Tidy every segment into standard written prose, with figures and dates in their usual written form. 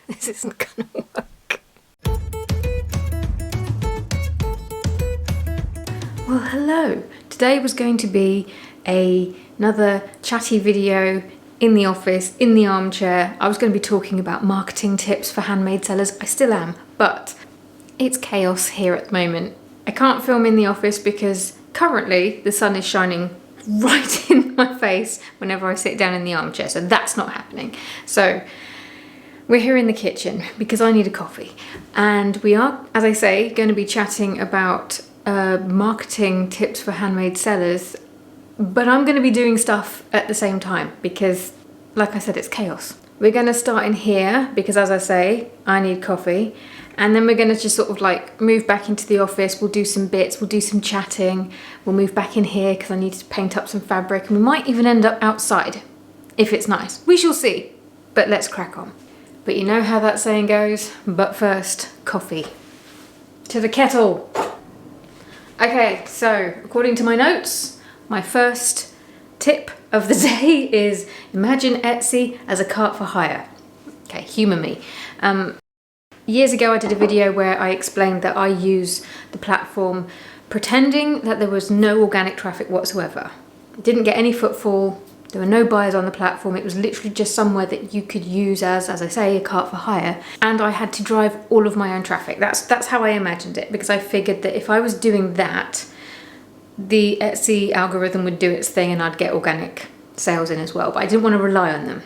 This isn't gonna work. Well, hello. Today was going to be another chatty video in the office, in the armchair. I was going to be talking about marketing tips for handmade sellers. I still am, but it's chaos here at the moment. I can't film in the office because currently the sun is shining right in my face whenever I sit down in the armchair, so that's not happening. So we're here in the kitchen because I need a coffee, and we are, as I say, going to be chatting about marketing tips for handmade sellers, but I'm going to be doing stuff at the same time because, like I said, it's chaos. We're going to start in here because, as I say, I need coffee, and then we're going to just sort of like move back into the office. We'll do some bits, we'll do some chatting, we'll move back in here because I need to paint up some fabric, and we might even end up outside if it's nice. We shall see, but let's crack on. But you know how that saying goes, but first, coffee. To the kettle. Okay, so according to my notes, my first tip of the day is imagine Etsy as a cart for hire. Okay, humour me. Years ago I did a video where I explained that I use the platform pretending that there was no organic traffic whatsoever. Didn't get any footfall, there were no buyers on the platform, it was literally just somewhere that you could use as I say, a cart for hire, and I had to drive all of my own traffic. That's how I imagined it, because I figured that if I was doing that, the Etsy algorithm would do its thing and I'd get organic sales in as well, but I didn't want to rely on them.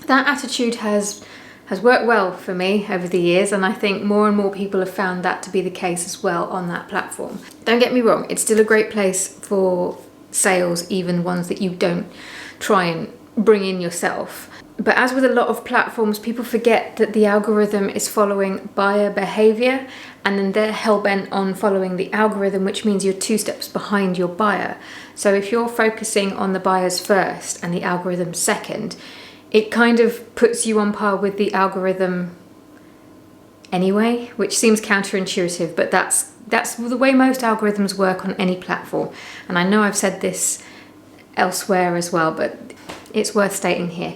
That attitude has worked well for me over the years, and I think more and more people have found that to be the case as well on that platform. Don't get me wrong, it's still a great place for sales, even ones that you don't try and bring in yourself. But as with a lot of platforms, people forget that the algorithm is following buyer behavior, and then they're hell-bent on following the algorithm, which means you're 2 steps behind your buyer. So if you're focusing on the buyers first and the algorithm second, it kind of puts you on par with the algorithm anyway, which seems counterintuitive, but that's the way most algorithms work on any platform. And I know I've said this elsewhere as well, but it's worth stating here.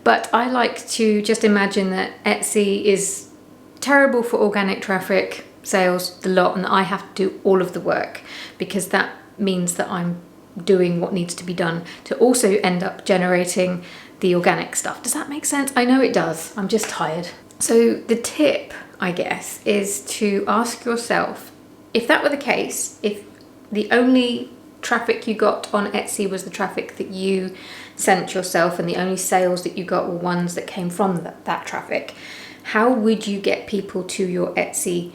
But I like to just imagine that Etsy is terrible for organic traffic, sales, the lot, and I have to do all of the work, because that means that I'm doing what needs to be done to also end up generating the organic stuff. Does that make sense? I know it does. I'm just tired. So the tip, I guess, is to ask yourself, if that were the case, if the only traffic you got on Etsy was the traffic that you sent yourself and the only sales that you got were ones that came from that traffic, how would you get people to your Etsy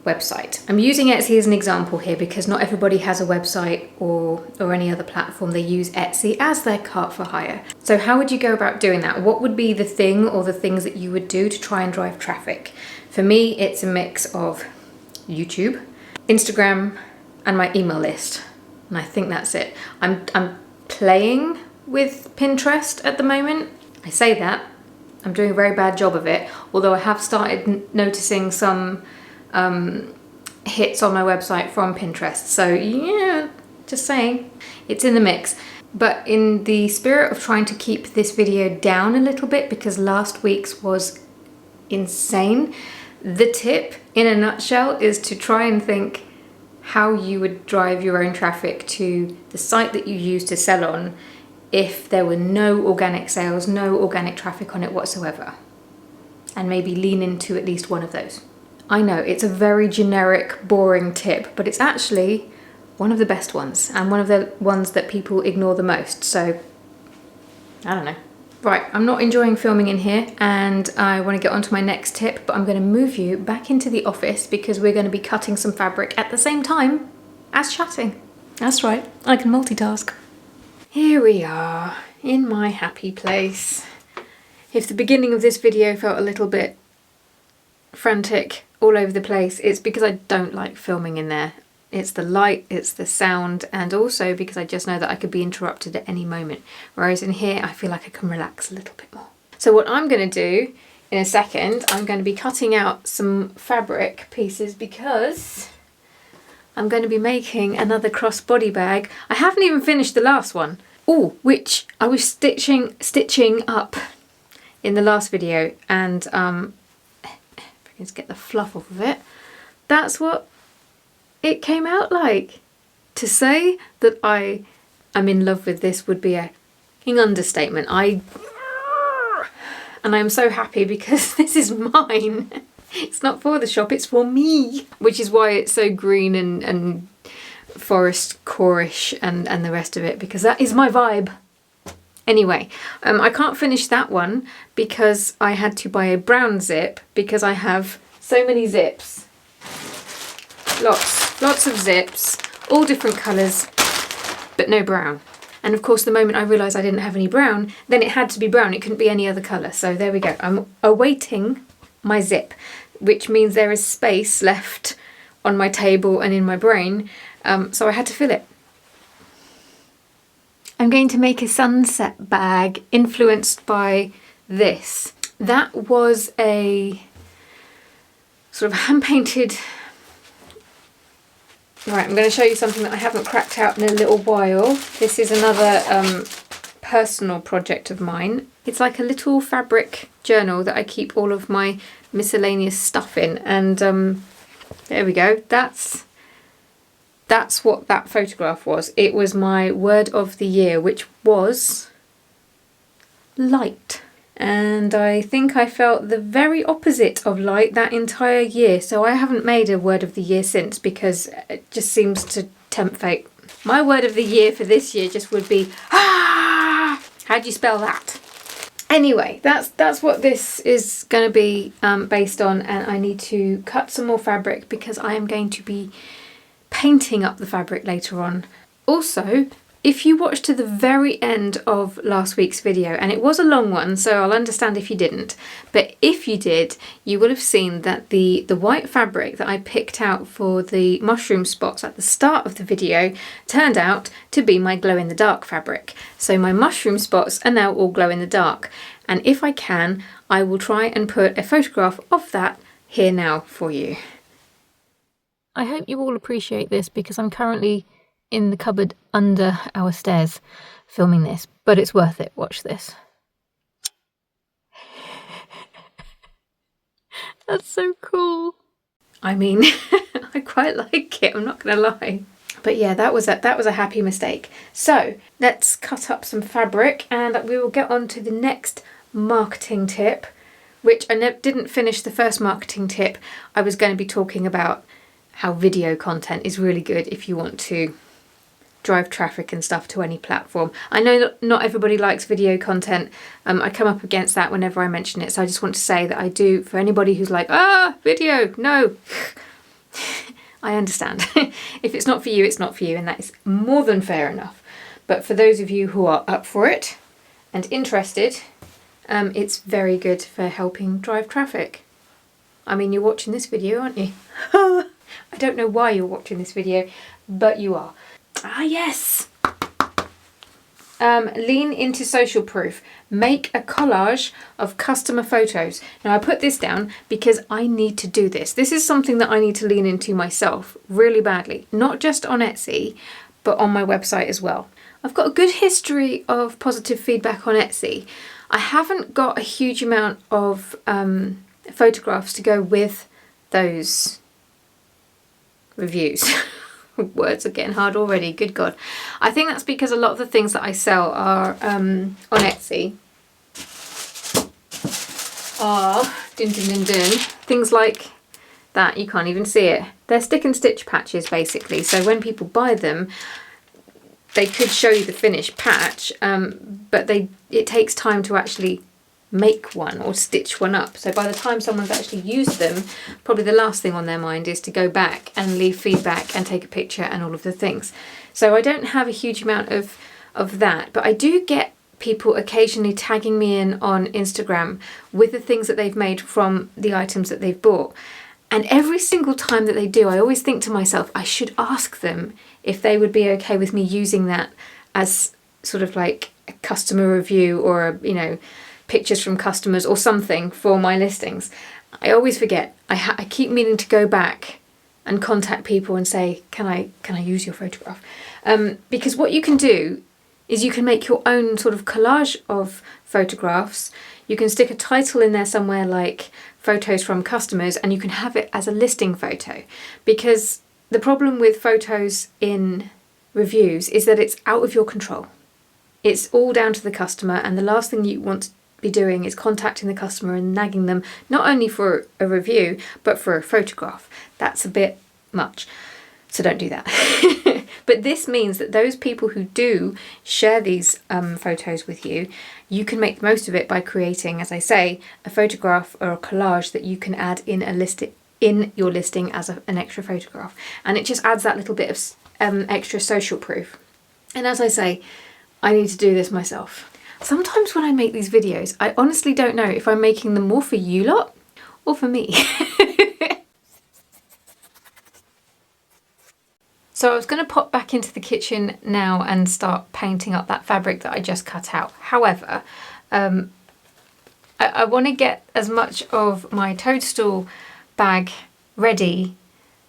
website? I'm using Etsy as an example here because not everybody has a website or any other platform. They use Etsy as their cart for hire. So how would you go about doing that? What would be the thing or the things that you would do to try and drive traffic? For me, it's a mix of YouTube, Instagram, and my email list. And I think that's it. I'm playing with Pinterest at the moment. I say that. I'm doing a very bad job of it, although I have started noticing some hits on my website from Pinterest. So yeah, just saying, it's in the mix. But in the spirit of trying to keep this video down a little bit, because last week's was insane, the tip in a nutshell is to try and think how you would drive your own traffic to the site that you use to sell on if there were no organic sales, no organic traffic on it whatsoever. And maybe lean into at least one of those. I know it's a very generic, boring tip, but it's actually one of the best ones and one of the ones that people ignore the most. So, I don't know. Right, I'm not enjoying filming in here and I want to get on to my next tip, but I'm going to move you back into the office because we're going to be cutting some fabric at the same time as chatting. That's right, I can multitask. Here we are in my happy place. If the beginning of this video felt a little bit frantic, all over the place, it's because I don't like filming in there. It's the light, it's the sound, and also because I just know that I could be interrupted at any moment. Whereas in here, I feel like I can relax a little bit more. So what I'm going to do in a second, I'm going to be cutting out some fabric pieces because I'm going to be making another crossbody bag. I haven't even finished the last one. Oh, which I was stitching up in the last video, and let's get the fluff off of it. That's what it came out like. To say that I am in love with this would be a understatement. And I'm so happy because this is mine. It's not for the shop, it's for me. Which is why it's so green and forest core-ish and the rest of it, because that is my vibe. Anyway, I can't finish that one because I had to buy a brown zip because I have so many zips. Lots of zips, all different colours, but no brown. And of course, the moment I realised I didn't have any brown, then it had to be brown. It couldn't be any other colour. So there we go. I'm awaiting my zip, which means there is space left on my table and in my brain. So I had to fill it. I'm going to make a sunset bag influenced by this. That was a sort of hand-painted... Right, I'm going to show you something that I haven't cracked out in a little while. This is another personal project of mine. It's like a little fabric journal that I keep all of my miscellaneous stuff in. And there we go. That's what that photograph was. It was my word of the year, which was light. And I think I felt the very opposite of light that entire year. So I haven't made a word of the year since because it just seems to tempt fate. My word of the year for this year just would be, ah! How do you spell that? Anyway, that's what this is going to be based on, and I need to cut some more fabric because I am going to be painting up the fabric later on. Also, if you watched to the very end of last week's video, and it was a long one, so I'll understand if you didn't, but if you did, you will have seen that the white fabric that I picked out for the mushroom spots at the start of the video turned out to be my glow-in-the-dark fabric. So my mushroom spots are now all glow-in-the-dark, and if I can, I will try and put a photograph of that here now for you. I hope you all appreciate this because I'm currently in the cupboard under our stairs filming this, but it's worth it. Watch this. That's so cool. I mean, I quite like it, I'm not gonna lie. But yeah, that was a happy mistake. So let's cut up some fabric and we will get on to the next marketing tip, which I didn't finish the first marketing tip. I was going to be talking about how video content is really good if you want to drive traffic and stuff to any platform. I know that not everybody likes video content. I come up against that whenever I mention it. So I just want to say that I do, for anybody who's like, video, no. I understand. If it's not for you, it's not for you. And that is more than fair enough. But for those of you who are up for it and interested, it's very good for helping drive traffic. I mean, you're watching this video, aren't you? I don't know why you're watching this video, but you are. Ah, yes! Lean into social proof. Make a collage of customer photos. Now, I put this down because I need to do this. This is something that I need to lean into myself really badly. Not just on Etsy, but on my website as well. I've got a good history of positive feedback on Etsy. I haven't got a huge amount of photographs to go with those reviews. Words are getting hard already, good God. I think that's because a lot of the things that I sell are on Etsy are things like that. You can't even see it. They're stick and stitch patches basically. So when people buy them, they could show you the finished patch, but it takes time to actually make one or stitch one up. So by the time someone's actually used them, probably the last thing on their mind is to go back and leave feedback and take a picture and all of the things. So I don't have a huge amount of that, but I do get people occasionally tagging me in on Instagram with the things that they've made from the items that they've bought. And every single time that they do, I always think to myself, I should ask them if they would be okay with me using that as sort of like a customer review or, you know, pictures from customers or something for my listings. I always forget. I keep meaning to go back and contact people and say, can I use your photograph? Because what you can do is you can make your own sort of collage of photographs. You can stick a title in there somewhere like photos from customers, and you can have it as a listing photo, because the problem with photos in reviews is that it's out of your control. It's all down to the customer, and the last thing you want to be doing is contacting the customer and nagging them not only for a review but for a photograph. That's a bit much, so don't do that. But this means that those people who do share these photos with you, you can make the most of it by creating, as I say, a photograph or a collage that you can add in your listing as an extra photograph, and it just adds that little bit of extra social proof. And as I say, I need to do this myself. Sometimes when I make these videos, I honestly don't know if I'm making them more for you lot or for me. So I was going to pop back into the kitchen now and start painting up that fabric that I just cut out. However, I want to get as much of my toadstool bag ready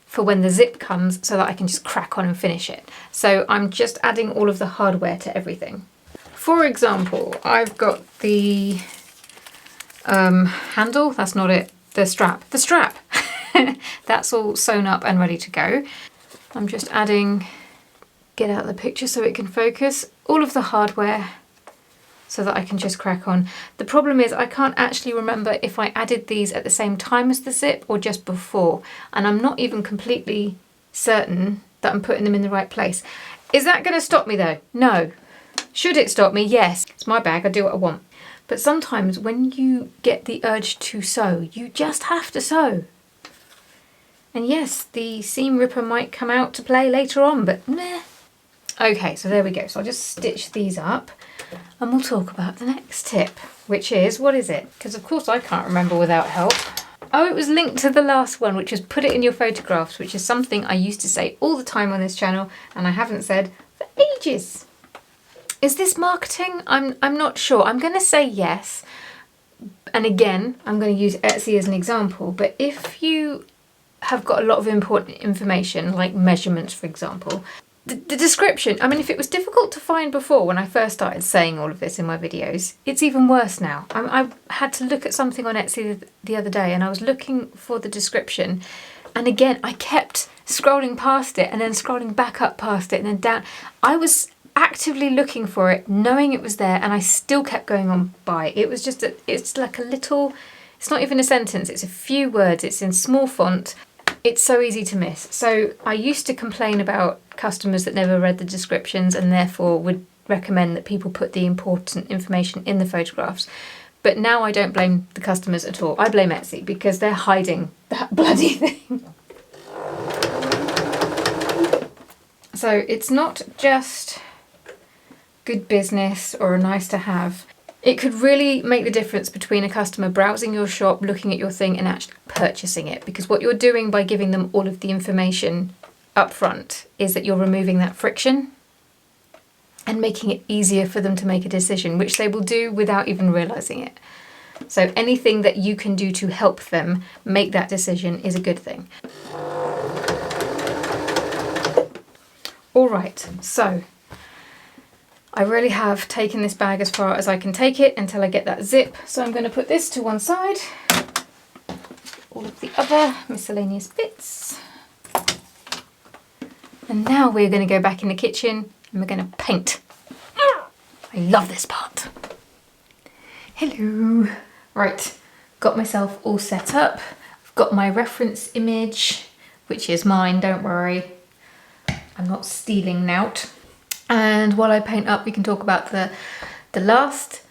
for when the zip comes so that I can just crack on and finish it. So I'm just adding all of the hardware to everything. For example, I've got the handle, that's not it, the strap. That's all sewn up and ready to go. I'm just adding, get out the picture so it can focus, all of the hardware so that I can just crack on. The problem is I can't actually remember if I added these at the same time as the zip or just before, and I'm not even completely certain that I'm putting them in the right place. Is that going to stop me though? No. Should it stop me? Yes. It's my bag, I do what I want. But sometimes when you get the urge to sew, you just have to sew. And yes, the seam ripper might come out to play later on, but meh. Okay, so there we go. So I'll just stitch these up and we'll talk about the next tip, which is, what is it? Because of course I can't remember without help. Oh, it was linked to the last one, which was put it in your photographs, which is something I used to say all the time on this channel and I haven't said for ages. Is this marketing? I'm not sure. I'm going to say yes. And again, I'm going to use Etsy as an example, but if you have got a lot of important information, like measurements, for example, the description, I mean, if it was difficult to find before when I first started saying all of this in my videos, it's even worse now. I had to look at something on Etsy the other day and I was looking for the description, and again, I kept scrolling past it and then scrolling back up past it and then down. I was actively looking for it, knowing it was there, and I still kept going on by. It was just, it's like a little, it's not even a sentence, it's a few words, it's in small font. It's so easy to miss. So I used to complain about customers that never read the descriptions and therefore would recommend that people put the important information in the photographs. But now I don't blame the customers at all. I blame Etsy because they're hiding that bloody thing. So it's not just good business or a nice to have. It could really make the difference between a customer browsing your shop, looking at your thing and actually purchasing it, because what you're doing by giving them all of the information up front is that you're removing that friction and making it easier for them to make a decision, which they will do without even realizing it. So anything that you can do to help them make that decision is a good thing. All right, so I really have taken this bag as far as I can take it until I get that zip. So I'm going to put this to one side, all of the other miscellaneous bits. And now we're going to go back in the kitchen and we're going to paint. I love this part. Hello. Right, got myself all set up. I've got my reference image, which is mine, don't worry. I'm not stealing nout. And while I paint up, we can talk about the last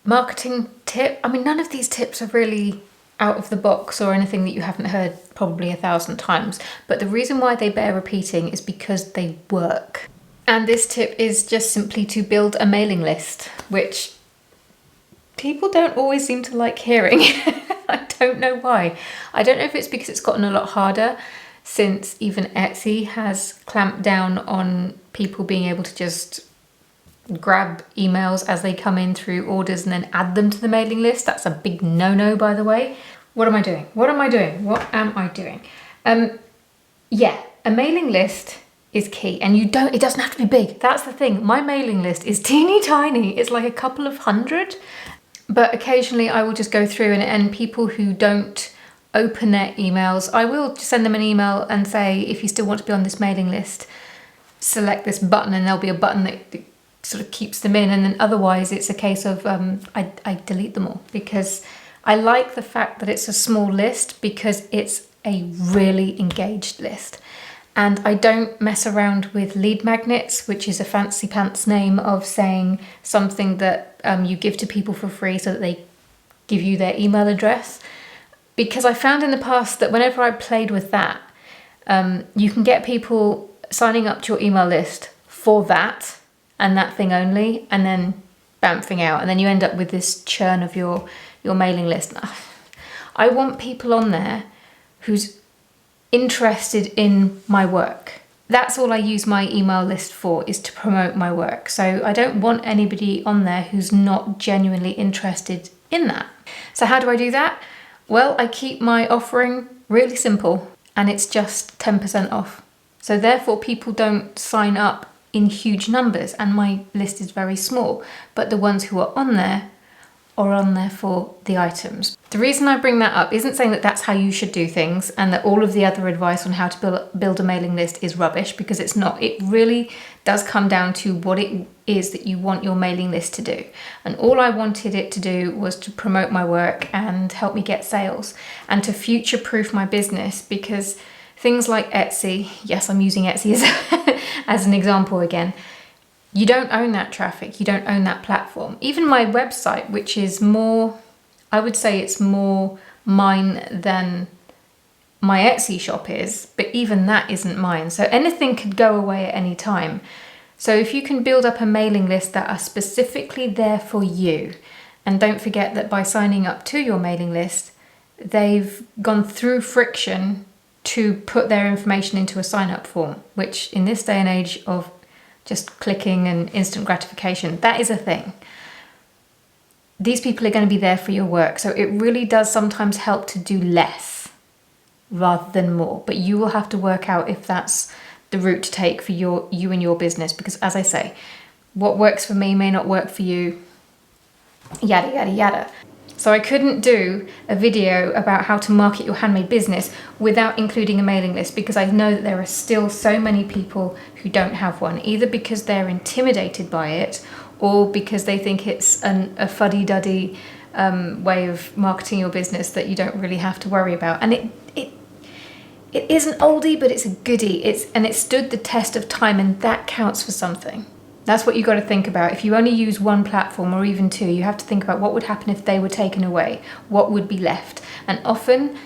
marketing tip. I mean, none of these tips are really out of the box or anything that you haven't heard probably 1,000 times. But the reason why they bear repeating is because they work. And this tip is just simply to build a mailing list, which people don't always seem to like hearing. I don't know why. I don't know if it's because it's gotten a lot harder since even Etsy has clamped down on people being able to just grab emails as they come in through orders and then add them to the mailing list. That's a big no-no, by the way. What am I doing? What am I doing? What am I doing? Yeah, a mailing list is key. And it doesn't have to be big. That's the thing. My mailing list is teeny tiny. It's like a couple of hundred. But occasionally I will just go through and people who don't open their emails, I will just send them an email and say, if you still want to be on this mailing list, select this button, and there'll be a button that sort of keeps them in. And then otherwise it's a case of I delete them all, because I like the fact that it's a small list, because it's a really engaged list. And I don't mess around with lead magnets, which is a fancy pants name of saying something that you give to people for free so that they give you their email address. Because I found in the past that whenever I played with that, you can get people signing up to your email list for that and that thing only, and then bamfing out. And then you end up with this churn of your mailing list. I want people on there who's interested in my work. That's all I use my email list for, is to promote my work. So I don't want anybody on there who's not genuinely interested in that. So how do I do that? Well, I keep my offering really simple, and it's just 10% off. So therefore people don't sign up in huge numbers, and my list is very small, but the ones who are on there for the items. The reason I bring that up isn't saying that that's how you should do things and that all of the other advice on how to build a mailing list is rubbish, because it's not. It really does come down to what it is that you want your mailing list to do. And all I wanted it to do was to promote my work and help me get sales and to future-proof my business, because things like Etsy, yes, I'm using Etsy as an example again, you don't own that traffic, you don't own that platform. Even my website, which is more, I would say it's more mine than my Etsy shop is, but even that isn't mine. So anything could go away at any time. So if you can build up a mailing list that are specifically there for you, and don't forget that by signing up to your mailing list, they've gone through friction to put their information into a sign-up form, which in this day and age of just clicking and instant gratification, that is a thing. These people are going to be there for your work. So it really does sometimes help to do less rather than more. But you will have to work out if that's the route to take for you and your business. Because as I say, what works for me may not work for you, yada, yada, yada. So I couldn't do a video about how to market your handmade business without including a mailing list, because I know that there are still so many people who don't have one, either because they're intimidated by it or because they think it's a fuddy-duddy way of marketing your business that you don't really have to worry about. And it is an oldie, but it's a goodie. It stood the test of time, and that counts for something. That's what you got to think about. If you only use one platform or even two, you have to think about what would happen if they were taken away, what would be left. And often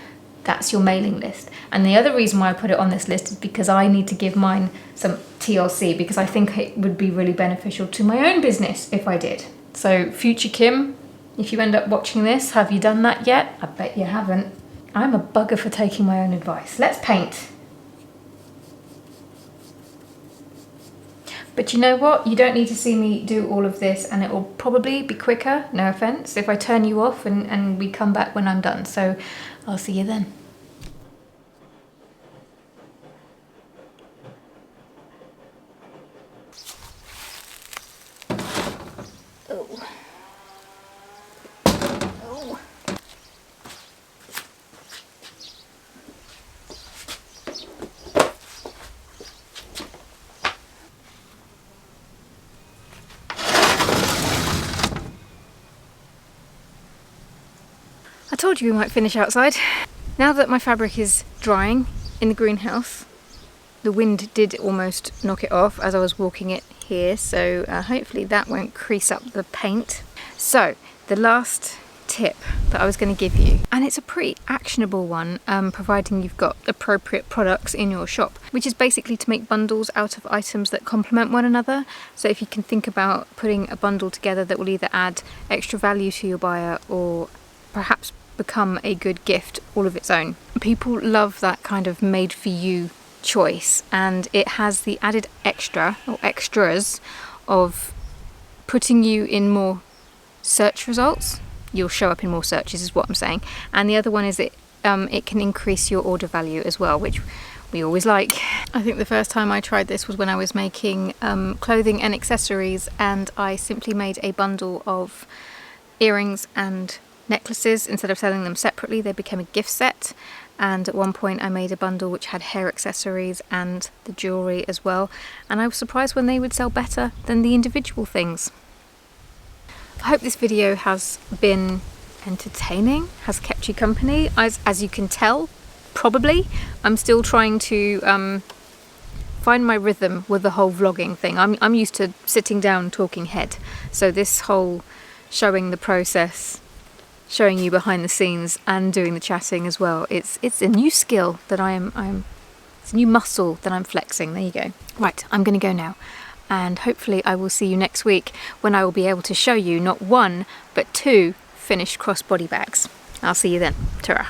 that's your mailing list. And the other reason why I put it on this list is because I need to give mine some TLC, because I think it would be really beneficial to my own business if I did. So future Kim, if you end up watching this, have you done that yet? I bet you haven't. I'm a bugger for taking my own advice. Let's paint. But you know what? You don't need to see me do all of this, and it will probably be quicker, no offense, if I turn you off and we come back when I'm done. So I'll see you then. Oh. Oh. I told you we might finish outside. Now that my fabric is drying in the greenhouse, the wind did almost knock it off as I was walking it here, so hopefully that won't crease up the paint. So the last tip that I was going to give you, and it's a pretty actionable one, providing you've got appropriate products in your shop, which is basically to make bundles out of items that complement one another. So if you can think about putting a bundle together that will either add extra value to your buyer or perhaps become a good gift all of its own. People love that kind of made for you choice, and it has the added extra or extras of putting you in more search results. You'll show up in more searches is what I'm saying. And the other one is it can increase your order value as well, which we always like. I think the first time I tried this was when I was making clothing and accessories, and I simply made a bundle of earrings and necklaces. Instead of selling them separately, they became a gift set. And at one point I made a bundle which had hair accessories and the jewellery as well, and I was surprised when they would sell better than the individual things. I hope this video has been entertaining, has kept you company. As you can tell, probably, I'm still trying to find my rhythm with the whole vlogging thing. I'm used to sitting down talking head, so this whole showing the process, showing you behind the scenes and doing the chatting as well, it's a new skill that it's a new muscle that I'm flexing. There you go. Right, I'm gonna go now, and hopefully I will see you next week when I will be able to show you not one but two finished crossbody bags. I'll see you then. Ta-ra.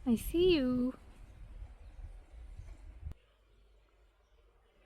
I see you.